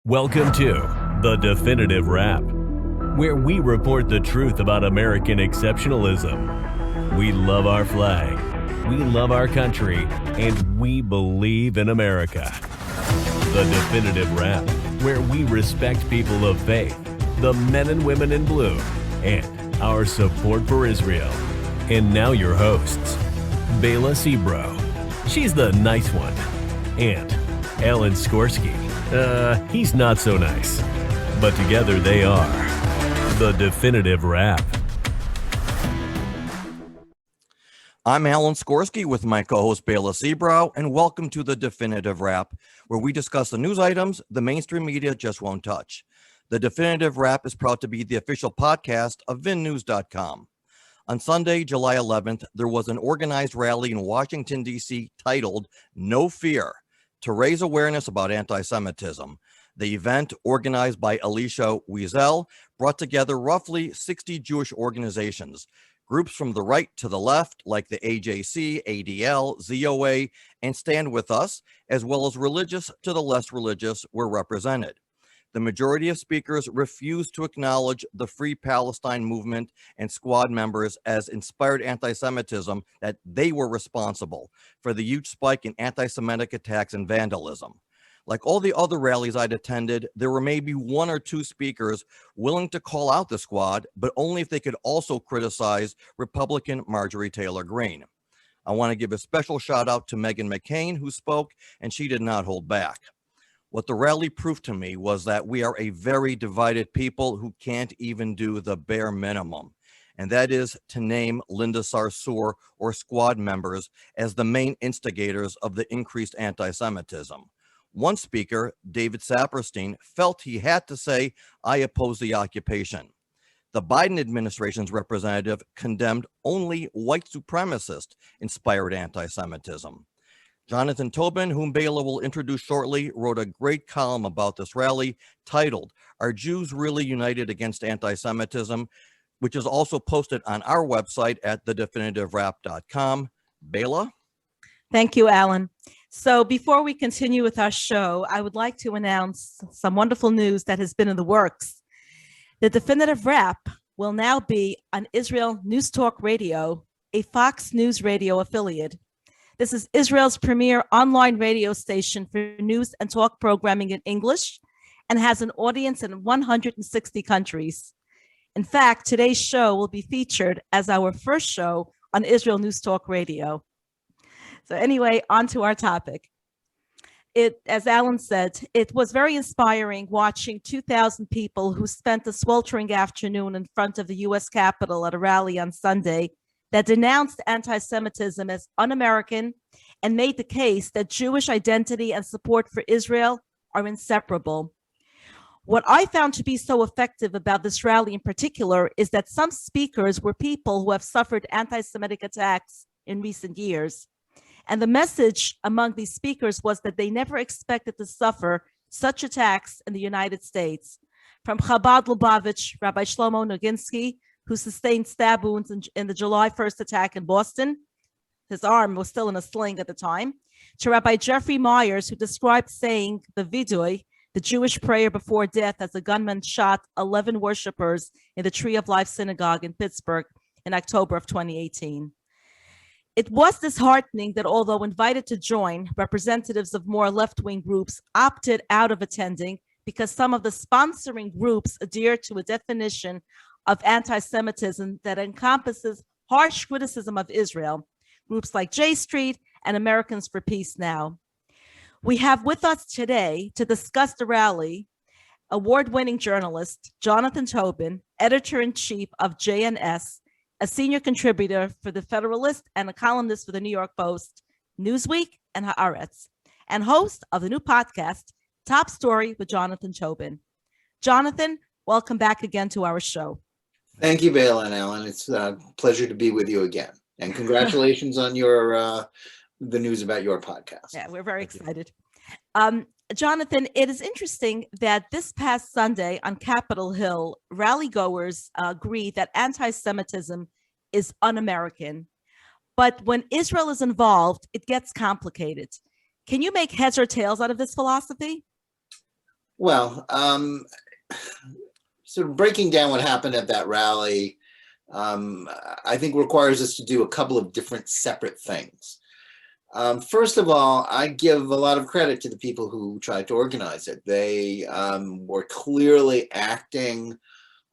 Welcome to The Definitive Wrap, where we report the truth about American exceptionalism. We love our flag, we love our country, and we believe in America. The Definitive Wrap, where we respect people of faith, the men and women in blue, and our support for Israel. And now your hosts, Bela Sebro, she's the nice one, and Alan Skorsky. He's not so nice. But together they are The Definitive Wrap. I'm Alan Skorsky with my co-host Bela Sebro, and welcome to The Definitive Wrap, where we discuss the news items the mainstream media just won't touch. The Definitive Wrap is proud to be the official podcast of VinNews.com. On Sunday, July 11th, there was an organized rally in Washington, D.C. titled No Fear, to raise awareness about anti-Semitism. The event, organized by Elisha Weisel, brought together roughly 60 Jewish organizations. Groups from the right to the left, like the AJC, ADL, ZOA, and Stand With Us, as well as religious to the less religious, were represented. The majority of speakers refused to acknowledge the Free Palestine movement and squad members as inspired anti-Semitism, that they were responsible for the huge spike in anti-Semitic attacks and vandalism. Like all the other rallies I'd attended, there were maybe one or two speakers willing to call out the squad, but only if they could also criticize Republican Marjorie Taylor Greene. I want to give a special shout out to Meghan Mccain, who spoke, and she did not hold back. What the rally proved to me was that we are a very divided people who can't even do the bare minimum, and that is to name Linda Sarsour or squad members as the main instigators of the increased anti-Semitism. One speaker, David Saperstein, felt he had to say, "I oppose the occupation." The Biden administration's representative condemned only white supremacist-inspired anti-Semitism. Jonathan Tobin, whom Bela will introduce shortly, wrote a great column about this rally titled, "Are Jews Really United Against Anti-Semitism?" which is also posted on our website at thedefinitivewrap.com. Bela? Thank you, Alan. So before we continue with our show, I would like to announce some wonderful news that has been in the works. The Definitive Wrap will now be on Israel News Talk Radio, a Fox News Radio affiliate. This is Israel's premier online radio station for news and talk programming in English and has an audience in 160 countries. In fact, today's show will be featured as our first show on Israel News Talk Radio. So anyway, on to our topic. As Alan said, it was very inspiring watching 2,000 people who spent a sweltering afternoon in front of the U.S. Capitol at a rally on Sunday that denounced anti-Semitism as un-American and made the case that Jewish identity and support for Israel are inseparable. What I found to be so effective about this rally in particular is that some speakers were people who have suffered anti-Semitic attacks in recent years. And the message among these speakers was that they never expected to suffer such attacks in the United States. From Chabad Lubavitch, Rabbi Shlomo Noginsky, who sustained stab wounds in the July 1st attack in Boston. His arm was still in a sling at the time. To Rabbi Jeffrey Myers, who described saying the vidui, the Jewish prayer before death, as a gunman shot 11 worshipers in the Tree of Life Synagogue in Pittsburgh in October of 2018. It was disheartening that although invited to join, representatives of more left-wing groups opted out of attending because some of the sponsoring groups adhere to a definition of anti-Semitism that encompasses harsh criticism of Israel, groups like J Street and Americans for Peace Now. We have with us today to discuss the rally, award-winning journalist Jonathan Tobin, editor-in-chief of JNS, a senior contributor for The Federalist and a columnist for the New York Post, Newsweek, and Haaretz, and host of the new podcast, Top Story with Jonathan Tobin. Jonathan, welcome back again to our show. Thank you, Bela and Alan. It's a pleasure to be with you again. And congratulations on your the news about your podcast. Yeah, we're very excited. Jonathan, it is interesting that this past Sunday on Capitol Hill, rally goers agree that anti-Semitism is un-American. But when Israel is involved, it gets complicated. Can you make heads or tails out of this philosophy? Well, sort of breaking down what happened at that rally, I think requires us to do a couple of different separate things. First of all, I give a lot of credit to the people who tried to organize it. They were clearly acting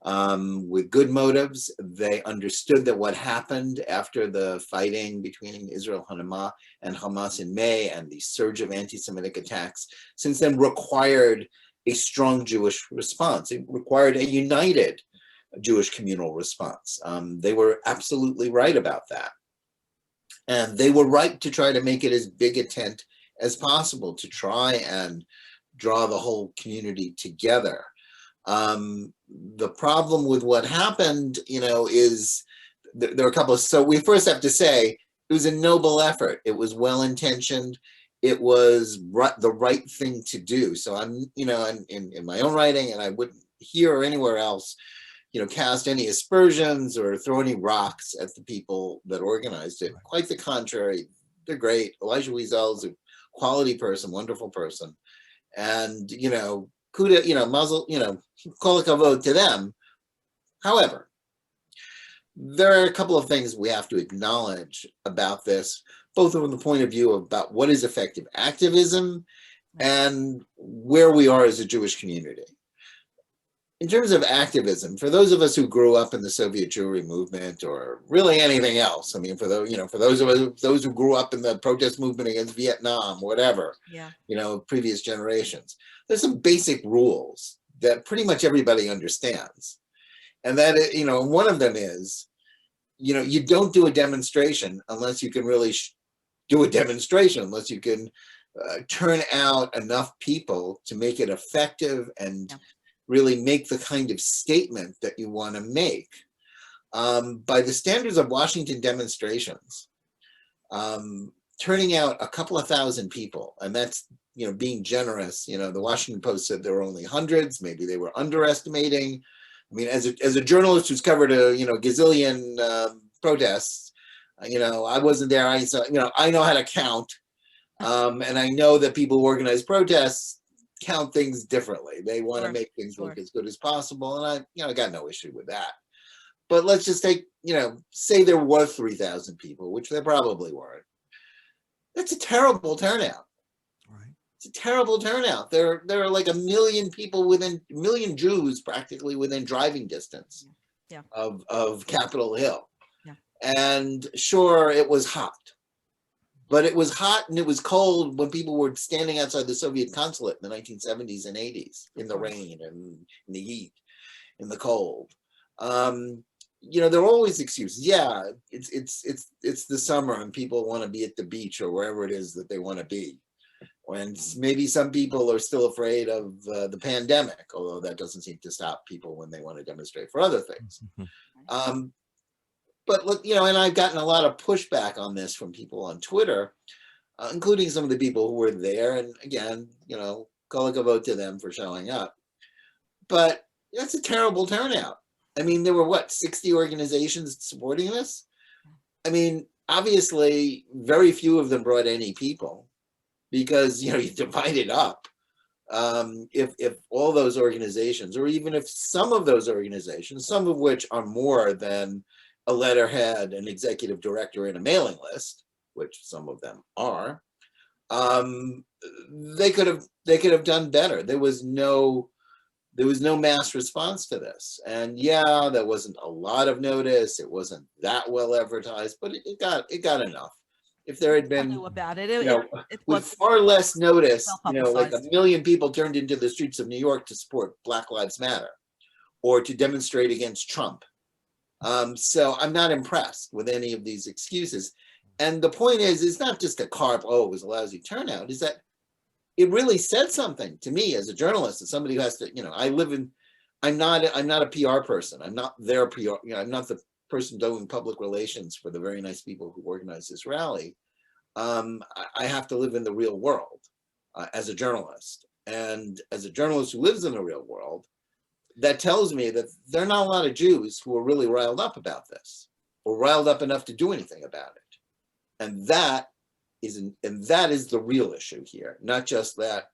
with good motives. They understood that what happened after the fighting between Israel and Hamas in May and the surge of anti-Semitic attacks since then required a strong Jewish response. It required a united Jewish communal response. They were absolutely right about that. And they were right to try to make it as big a tent as possible to try and draw the whole community together. The problem with what happened, is there are a couple of, so we first have to say it was a noble effort. It was well-intentioned. It was the right thing to do. So I'm, in my own writing, and I wouldn't here or anywhere else, cast any aspersions or throw any rocks at the people that organized it. Quite the contrary, they're great. Elisha Weisel is a quality person, wonderful person. And, kuda, muzzle, kol hakavod to them. However, there are a couple of things we have to acknowledge about this, both from the point of view about what is effective activism and where we are as a Jewish community. In terms of activism, for those of us who grew up in the Soviet Jewry movement or really anything else, I mean, for those of us, those who grew up in the protest movement against Vietnam, whatever, previous generations, there's some basic rules that pretty much everybody understands. And that, one of them is, you don't do a demonstration unless you can really do a demonstration, unless you can turn out enough people to make it effective and really make the kind of statement that you want to make. By the standards of Washington demonstrations, turning out a couple of thousand people, and that's, being generous. The Washington Post said there were only hundreds, maybe they were underestimating. I mean, as a journalist who's covered a, gazillion protests, I wasn't there. I saw, I know how to count. And I know that people who organize protests count things differently. They want to make things look as good as possible. And I got no issue with that. But let's just take, say there were 3,000 people, which there probably weren't. That's a terrible turnout. Right. It's a terrible turnout. There are like 1 million people a million Jews practically within driving distance of Capitol Hill. Yeah. And sure, it was hot. But it was hot and it was cold when people were standing outside the Soviet consulate in the 1970s and 80s in the rain and in the heat, in the cold. There are always excuses. Yeah, it's the summer and people want to be at the beach or wherever it is that they want to be. And maybe some people are still afraid of the pandemic, although that doesn't seem to stop people when they want to demonstrate for other things. But look, and I've gotten a lot of pushback on this from people on Twitter, including some of the people who were there. And again, kol hakavod to them for showing up. But that's a terrible turnout. I mean, there were 60 organizations supporting this? I mean, obviously, very few of them brought any people because, you divide it up. If all those organizations, or even if some of those organizations, some of which are more than a letterhead, an executive director, and a mailing list, which some of them are, they could have done better. There was no mass response to this, and there wasn't a lot of notice. It wasn't that well advertised, but it got enough. If there had been about it, it with far less notice, like 1 million people turned into the streets of New York to support Black Lives Matter or to demonstrate against Trump. So I'm not impressed with any of these excuses. And the point is, it's not just a carp, it was a lousy turnout, is that it really said something to me as a journalist, as somebody who has to, I'm not a PR person. I'm not their PR, I'm not the person doing public relations for the very nice people who organized this rally. I have to live in the real world as a journalist. And as a journalist who lives in the real world, that tells me that there are not a lot of Jews who are really riled up about this, or riled up enough to do anything about it. And that is the real issue here, not just that,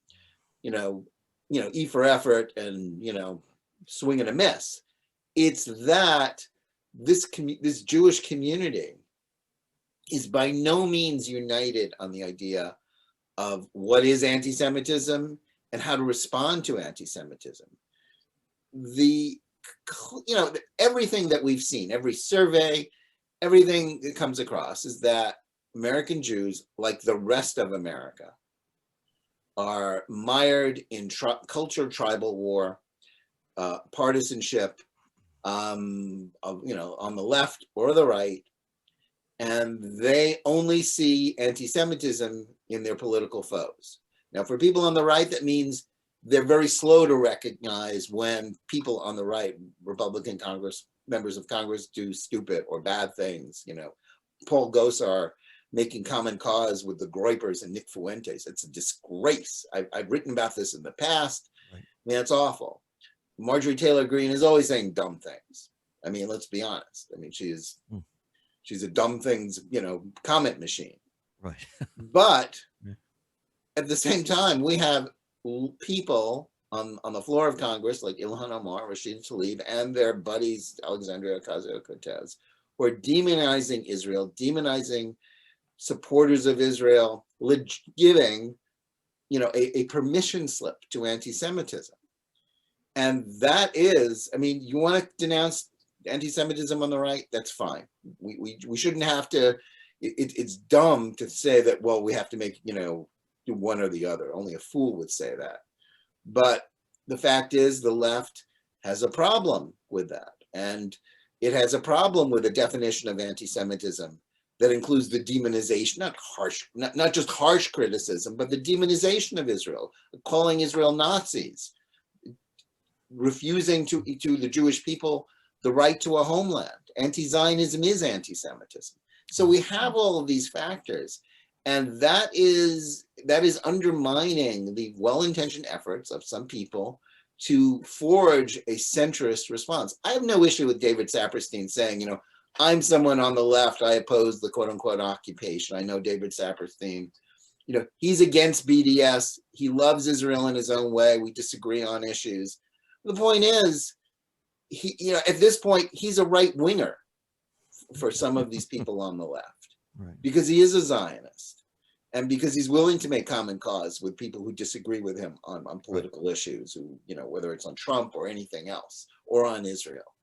E for effort and, swing and a miss. It's that this Jewish community is by no means united on the idea of what is anti-Semitism and how to respond to anti-Semitism. Everything that we've seen, every survey, everything that comes across is that American Jews, like the rest of America, are mired in culture, tribal war, partisanship, on the left or the right, and they only see anti-Semitism in their political foes. Now, for people on the right, that means they're very slow to recognize when people on the right, Republican members of Congress, do stupid or bad things. Paul Gosar making common cause with the Groypers and Nick Fuentes. It's a disgrace. I've written about this in the past. Right. It's awful. Marjorie Taylor Greene is always saying dumb things. Let's be honest. She's a dumb things, comment machine. Right. But at the same time, we have people on the floor of Congress like Ilhan Omar, Rashid Tlaib, and their buddies, Alexandria Ocasio-Cortez, who are demonizing Israel, demonizing supporters of Israel, giving, a permission slip to anti-Semitism. And that is, you want to denounce anti-Semitism on the right? That's fine. We shouldn't have to. It's dumb to say that, well, we have to make, do one or the other. Only a fool would say that. But the fact is, the left has a problem with that. And it has a problem with a definition of anti-Semitism that includes the demonization, not just harsh criticism, but the demonization of Israel, calling Israel Nazis, refusing to the Jewish people the right to a homeland. Anti-Zionism is anti-Semitism. So we have all of these factors, and that is undermining the well-intentioned efforts of some people to forge a centrist response. I have no issue with David Saperstein saying, I'm someone on the left, I oppose the quote-unquote occupation. I know David Saperstein, he's against BDS. He loves Israel in his own way. We disagree on issues. The point is, at this point, he's a right winger for some of these people on the left, right, because he is a Zionist and because he's willing to make common cause with people who disagree with him on political issues, whether it's on Trump or anything else or on Israel.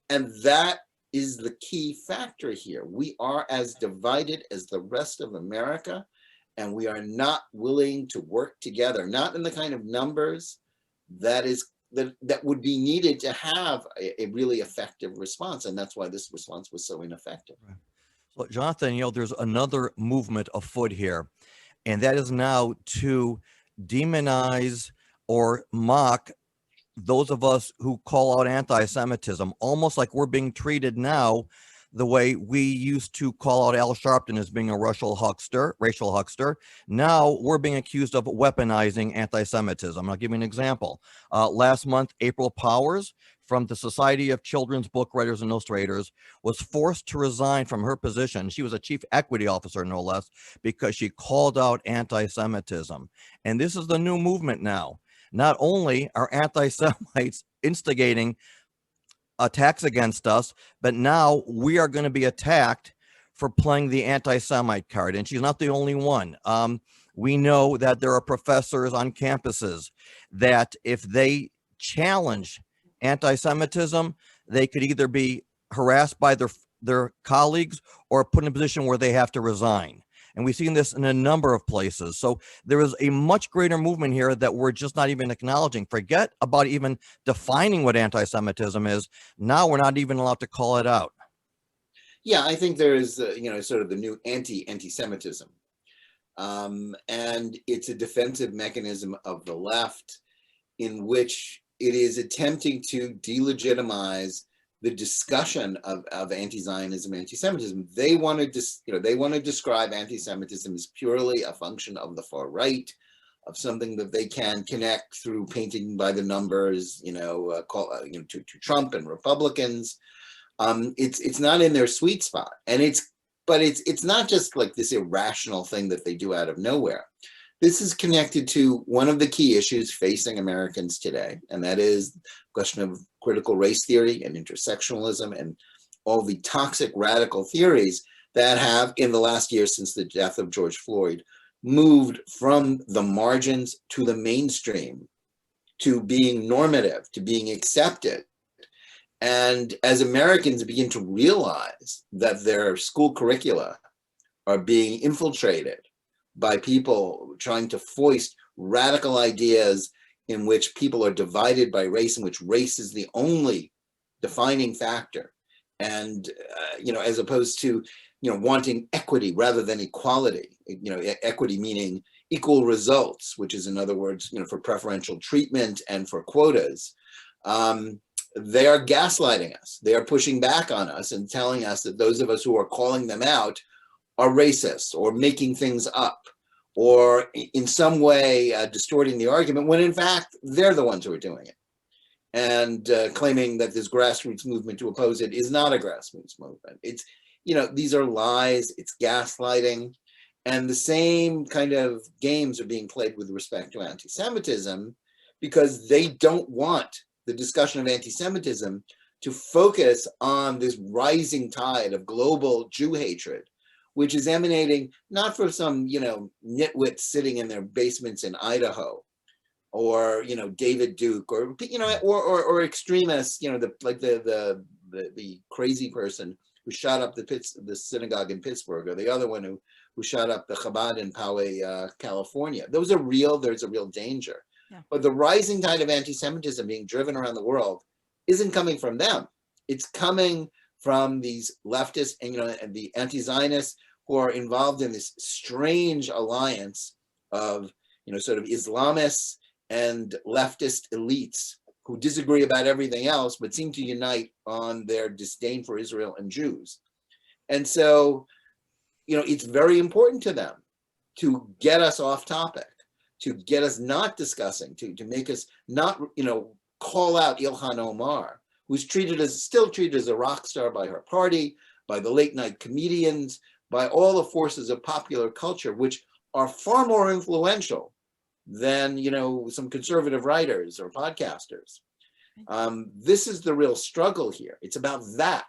And that is the key factor here. We are as divided as the rest of America, and we are not willing to work together, not in the kind of numbers that would be needed to have a really effective response. And that's why this response was so ineffective. Right. So, Jonathan, there's another movement afoot here, and that is now to demonize or mock those of us who call out anti-Semitism, almost like we're being treated now the way we used to call out Al Sharpton as being a racial huckster. Now we're being accused of weaponizing anti-Semitism. I'll give you an example. Last month, April Powers from the Society of Children's Book Writers and Illustrators was forced to resign from her position. She was a chief equity officer, no less, because she called out anti-Semitism. And this is the new movement now. Not only are anti-Semites instigating attacks against us, but now we are going to be attacked for playing the anti-Semite card. And she's not the only one. We know that there are professors on campuses that if they challenge anti-Semitism, they could either be harassed by their colleagues or put in a position where they have to resign. And we've seen this in a number of places. So there is a much greater movement here that we're just not even acknowledging. Forget about even defining what anti-Semitism is. Now we're not even allowed to call it out. Yeah, I think there is, sort of the new anti-Semitism. And it's a defensive mechanism of the left in which it is attempting to delegitimize the discussion of anti-Zionism, anti-Semitism. They want to describe anti-Semitism as purely a function of the far right, of something that they can connect through painting by the numbers, to Trump and Republicans. It's not in their sweet spot, and it's not just like this irrational thing that they do out of nowhere. This is connected to one of the key issues facing Americans today, and that is the question of critical race theory and intersectionalism and all the toxic radical theories that have, in the last year since the death of George Floyd, moved from the margins to the mainstream, to being normative, to being accepted. And as Americans begin to realize that their school curricula are being infiltrated by people trying to foist radical ideas in which people are divided by race, in which race is the only defining factor, and as opposed to wanting equity rather than equality. Equity meaning equal results, which is, in other words, for preferential treatment and for quotas. They are gaslighting us. They are pushing back on us and telling us that those of us who are calling them out are racist or making things up or in some way distorting the argument, when in fact they're the ones who are doing it, and claiming that this grassroots movement to oppose it is not a grassroots movement. It's, these are lies, it's gaslighting, and the same kind of games are being played with respect to anti-Semitism, because they don't want the discussion of anti-Semitism to focus on this rising tide of global Jew hatred, which is emanating not from some, nitwits sitting in their basements in Idaho, or, David Duke, or, or extremists, the crazy person who shot up the synagogue in Pittsburgh, or the other one who shot up the Chabad in Poway, California. Those are real. There's a real danger. Yeah. But the rising tide of anti-Semitism being driven around the world isn't coming from them. It's coming from these leftists and the anti-Zionists who are involved in this strange alliance of, sort of Islamists and leftist elites who disagree about everything else, but seem to unite on their disdain for Israel and Jews. And so, it's very important to them to get us off topic, to get us not discussing, to make us not, call out Ilhan Omar, who's still treated as a rock star by her party, by the late night comedians, by all the forces of popular culture, which are far more influential than, some conservative writers or podcasters. This is the real struggle here. It's about that.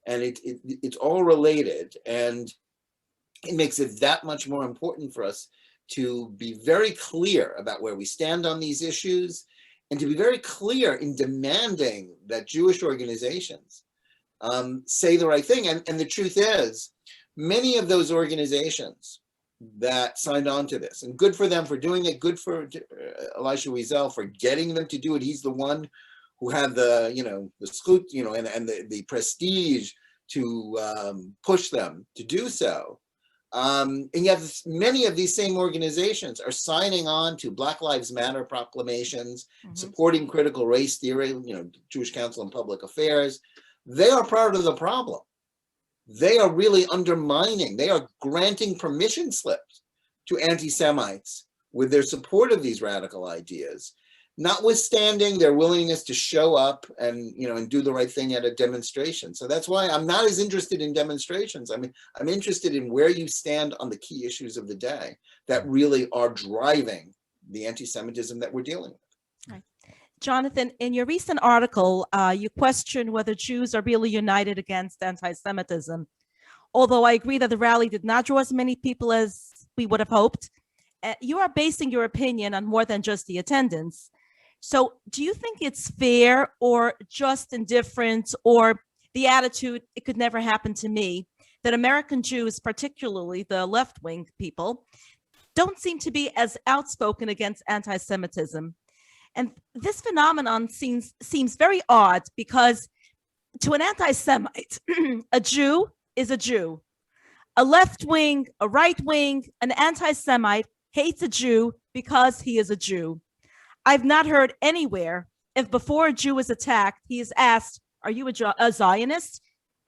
And it's all related. And it makes it that much more important for us to be very clear about where we stand on these issues, and to be very clear in demanding that Jewish organizations say the right thing. And the truth is, many of those organizations that signed on to this, and good for them for doing it, good for Elisha Weisel for getting them to do it. He's the one who had the, the scoot, and the prestige to push them to do so. And yet many of these same organizations are signing on to Black Lives Matter proclamations, supporting critical race theory, Jewish Council on Public Affairs. They are part of the problem. They are really undermining, they are granting permission slips to anti-Semites with their support of these radical ideas, notwithstanding their willingness to show up and, and do the right thing at a demonstration. So that's why I'm not as interested in demonstrations. I mean, I'm interested in where you stand on the key issues of the day that really are driving the anti-Semitism that we're dealing with. Right. Jonathan, in your recent article, you question whether Jews are really united against anti-Semitism. Although I agree that the rally did not draw as many people as we would have hoped, you are basing your opinion on more than just the attendance. So do you think it's fair, or just indifference, or the attitude, it could never happen to me, that American Jews, particularly the left-wing people, don't seem to be as outspoken against anti-Semitism? And this phenomenon seems very odd, because to an anti-Semite, a Jew is a Jew. A left-wing, a right-wing, an anti-Semite hates a Jew because he is a Jew. I've not heard anywhere if before a Jew is attacked, he is asked, are you a Zionist?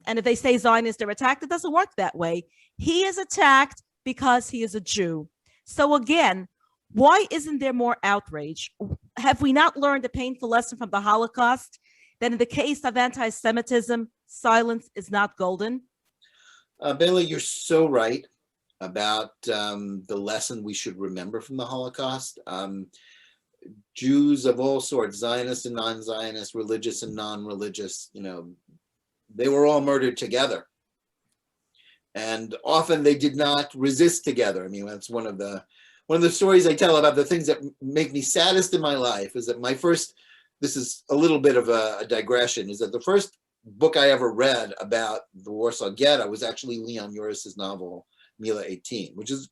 And if they say Zionist, they're attacked. It doesn't work that way. He is attacked because he is a Jew. So again, why isn't there more outrage? Have we not learned a painful lesson from the Holocaust, that in the case of anti-Semitism, silence is not golden? Bailey, you're so right. about the lesson we should remember from the Holocaust. Jews of all sorts, Zionist and non-Zionist, religious and non-religious, they were all murdered together. And often they did not resist together. I mean, that's one of the stories I tell about the things that make me saddest in my life is that this is a little bit of a digression, is that the first book I ever read about the Warsaw Ghetto was actually Leon Uris's novel, Mila 18, which is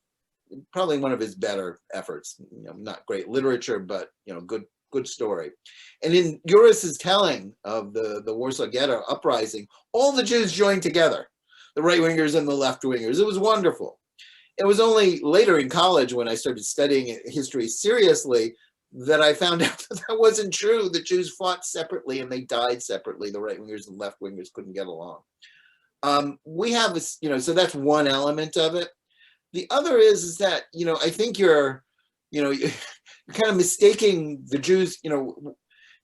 probably one of his better efforts. Not great literature, but good story. And in Uris's telling of the Warsaw Ghetto uprising, all the Jews joined together, the right-wingers and the left-wingers. It was wonderful. It was only later in college when I started studying history seriously that I found out that wasn't true. The Jews fought separately and they died separately. The right-wingers and left-wingers couldn't get along. We have this, so that's one element of it. The other is that, I think you're kind of mistaking the Jews. You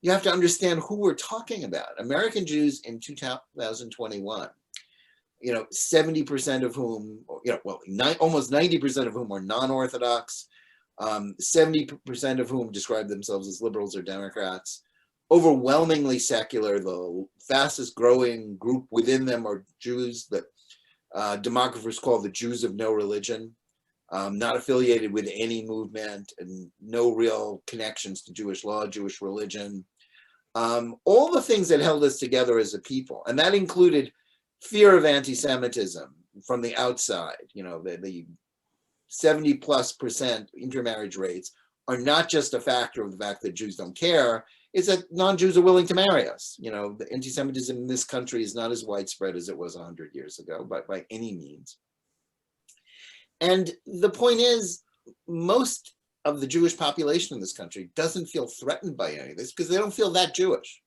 have to understand who we're talking about. American Jews in 2021, 70% of whom, almost 90% of whom are non-Orthodox, 70% of whom describe themselves as liberals or Democrats, overwhelmingly secular. The fastest growing group within them are Jews that demographers call the Jews of no religion, not affiliated with any movement and no real connections to Jewish law, Jewish religion. All the things that held us together as a people, and that included fear of anti-Semitism from the outside. The 70+% intermarriage rates are not just a factor of the fact that Jews don't care, it's that non-Jews are willing to marry us. The anti-Semitism in this country is not as widespread as it was 100 years ago, but by any means. And the point is, most of the Jewish population in this country doesn't feel threatened by any of this because they don't feel that Jewish.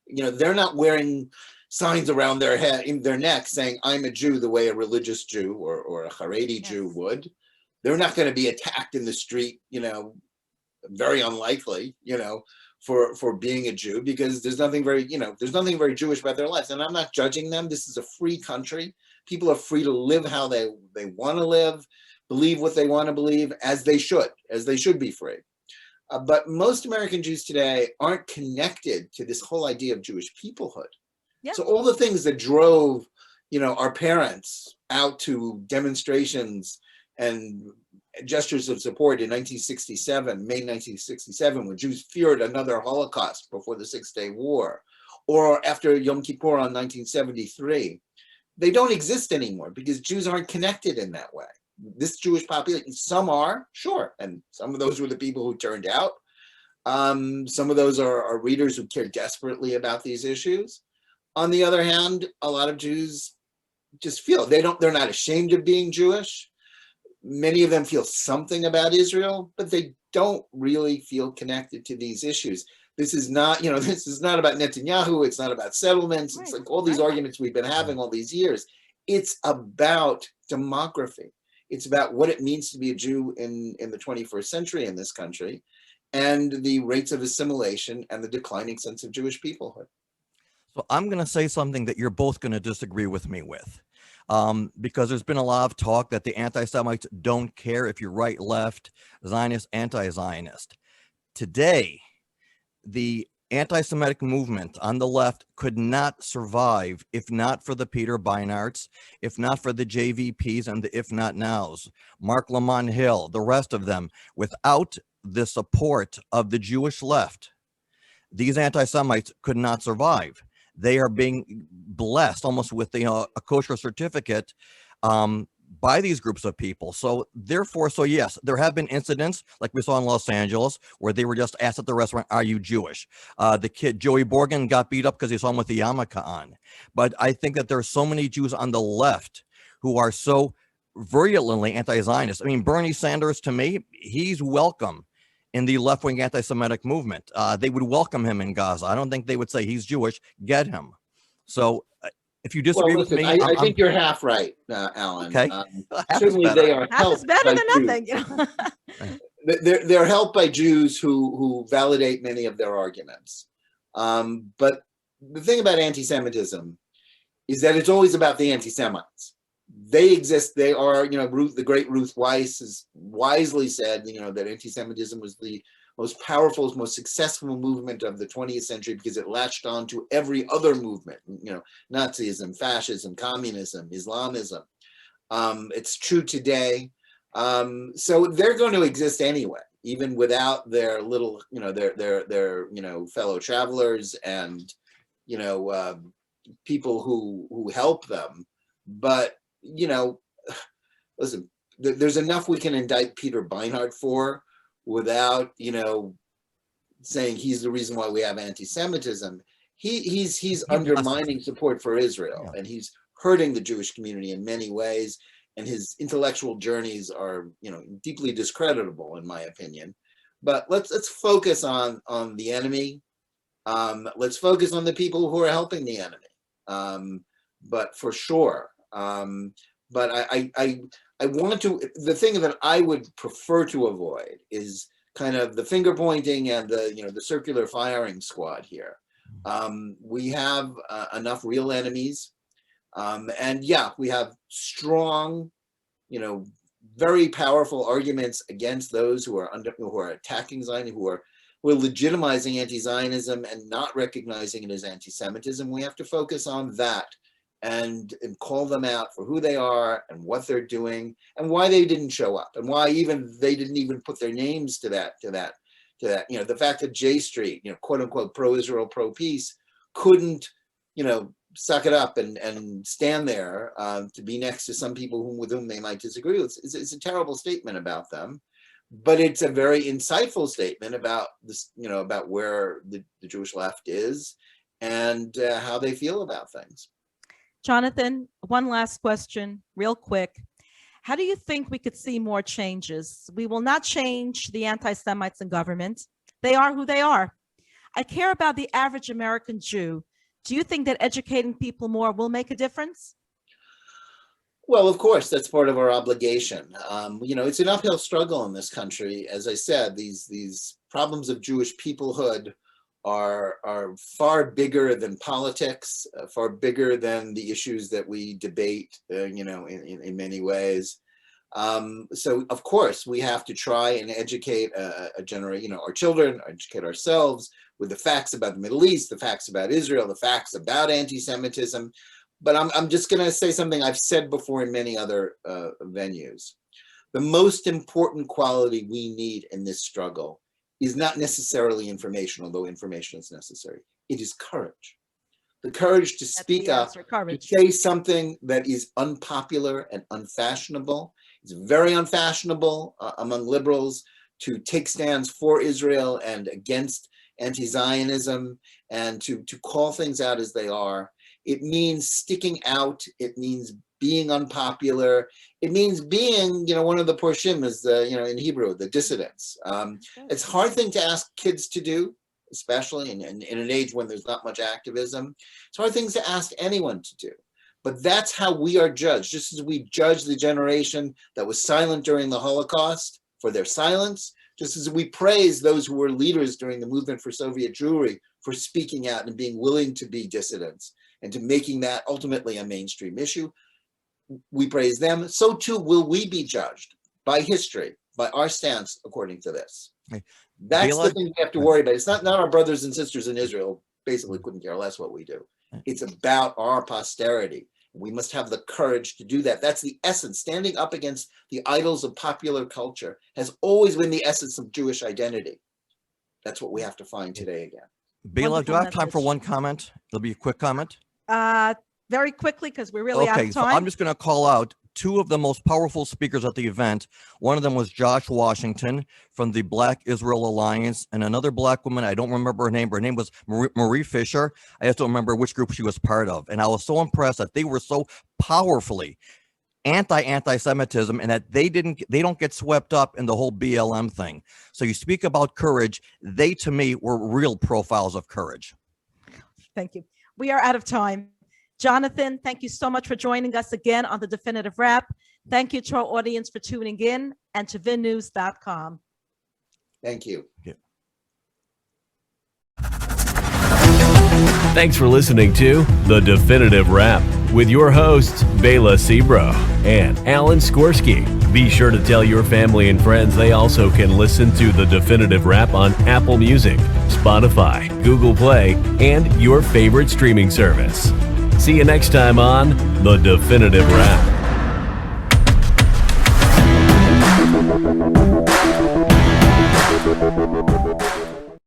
They're not wearing signs around their head, in their neck, saying, I'm a Jew, the way a religious Jew or a Haredi Jew would. They're not going to be attacked in the street, very unlikely, for being a Jew, because there's nothing very Jewish about their lives. And I'm not judging them. This is a free country. People are free to live how they want to live, believe what they want to believe, as they should be free. But most American Jews today aren't connected to this whole idea of Jewish peoplehood. Yeah. So all the things that drove, our parents out to demonstrations and gestures of support in 1967, May 1967, when Jews feared another Holocaust before the Six-Day War, or after Yom Kippur on 1973, they don't exist anymore because Jews aren't connected in that way. This Jewish population, some are, sure, and some of those were the people who turned out. Some of those are readers who care desperately about these issues. On the other hand, a lot of Jews just feel they're not ashamed of being Jewish. Many of them feel something about Israel, but they don't really feel connected to these issues. This is not, this is not about Netanyahu. It's not about settlements. It's like all these arguments we've been having all these years. It's about demography. It's about what it means to be a Jew in the 21st century in this country, and the rates of assimilation and the declining sense of Jewish peoplehood. So I'm going to say something that you're both going to disagree with me with. Because there's been a lot of talk that the anti-Semites don't care if you're right, left, Zionist, anti-Zionist. Today, the anti-Semitic movement on the left could not survive if not for the Peter Beinarts, if not for the JVPs and the if not nows, Mark Lamont Hill, the rest of them. Without the support of the Jewish left, these anti-Semites could not survive. They are being blessed almost with a kosher certificate by these groups of people. So therefore, yes, there have been incidents like we saw in Los Angeles where they were just asked at the restaurant, are you Jewish? The kid, Joey Borgen, got beat up because he saw him with the yarmulke on. But I think that there are so many Jews on the left who are so virulently anti-Zionist. I mean, Bernie Sanders, to me, he's welcome in the left-wing anti-Semitic movement. They would welcome him in Gaza. I don't think they would say he's Jewish, get him. So if you disagree with me, I think you're half right, Alan. Okay. Certainly they are half is better than nothing. They're helped by Jews who validate many of their arguments. But the thing about anti-Semitism is that it's always about the anti-Semites. they exist. They are, the great Ruth Weiss has wisely said, that anti-Semitism was the most powerful, most successful movement of the 20th century because it latched on to every other movement, Nazism, fascism, communism, Islamism. It's true today. So they're going to exist anyway, even without their little, their fellow travelers and, people who help them. But, listen, there's enough we can indict Peter Beinart for without, saying he's the reason why we have anti-Semitism. He's undermining support for Israel, and he's hurting the Jewish community in many ways. And his intellectual journeys are, deeply discreditable, in my opinion. But let's focus on the enemy. Let's focus on the people who are helping the enemy. But for sure. But I want to. The thing that I would prefer to avoid is kind of the finger pointing and the circular firing squad here. We have enough real enemies. And yeah, we have strong, very powerful arguments against those who are attacking Zionism, who are legitimizing anti-Zionism and not recognizing it as anti-Semitism. We have to focus on that and call them out for who they are and what they're doing and why they didn't show up and why they didn't even put their names to that. The fact that J Street, quote unquote, pro-Israel, pro-peace, couldn't, suck it up and stand there to be next to some people with whom they might disagree with. It's a terrible statement about them, but it's a very insightful statement about this, about where the Jewish left is and how they feel about things. Jonathan, one last question, real quick. How do you think we could see more changes? We will not change the anti-Semites in government. They are who they are. I care about the average American Jew. Do you think that educating people more will make a difference? Well, of course, that's part of our obligation. It's an uphill struggle in this country. As I said, these problems of Jewish peoplehood are far bigger than politics, far bigger than the issues that we debate, in many ways. So, of course, we have to try and educate a generation, our children, educate ourselves with the facts about the Middle East, the facts about Israel, the facts about anti-Semitism. But I'm just going to say something I've said before in many other venues. The most important quality we need in this struggle is not necessarily information, although information is necessary. It is courage. The courage to speak up, to say something that is unpopular and unfashionable. It's very unfashionable among liberals to take stands for Israel and against anti-Zionism and to call things out as they are. It means sticking out. It means being unpopular. It means being, one of the porshim is in Hebrew, the dissidents. It's a hard thing to ask kids to do, especially in an age when there's not much activism. It's hard things to ask anyone to do. But that's how we are judged. Just as we judge the generation that was silent during the Holocaust for their silence, just as we praise those who were leaders during the movement for Soviet Jewry for speaking out and being willing to be dissidents and to making that ultimately a mainstream issue, we praise them. So too will we be judged by history, by our stance according to this. That's the thing we have to worry about. It's not our brothers and sisters in Israel basically couldn't care less what we do. It's about our posterity. We must have the courage to do that. That's the essence. Standing up against the idols of popular culture has always been the essence of Jewish identity. That's what we have to find today again. Bela, do I have time for one comment? It'll be a quick comment. Very quickly, because we're really out of time. So I'm just going to call out two of the most powerful speakers at the event. One of them was Josh Washington from the Black Israel Alliance, and another Black woman, I don't remember her name, but her name was Marie Fisher. I just don't remember which group she was part of. And I was so impressed that they were so powerfully anti-Semitism and that they don't get swept up in the whole BLM thing. So you speak about courage. They, to me, were real profiles of courage. Thank you. We are out of time. Jonathan, thank you so much for joining us again on The Definitive Wrap. Thank you to our audience for tuning in and to vinnews.com. Thank you. Thanks for listening to The Definitive Wrap. with your hosts, Bela Sebro and Alan Skorsky. Be sure to tell your family and friends they also can listen to The Definitive Wrap on Apple Music, Spotify, Google Play, and your favorite streaming service. See you next time on The Definitive Wrap.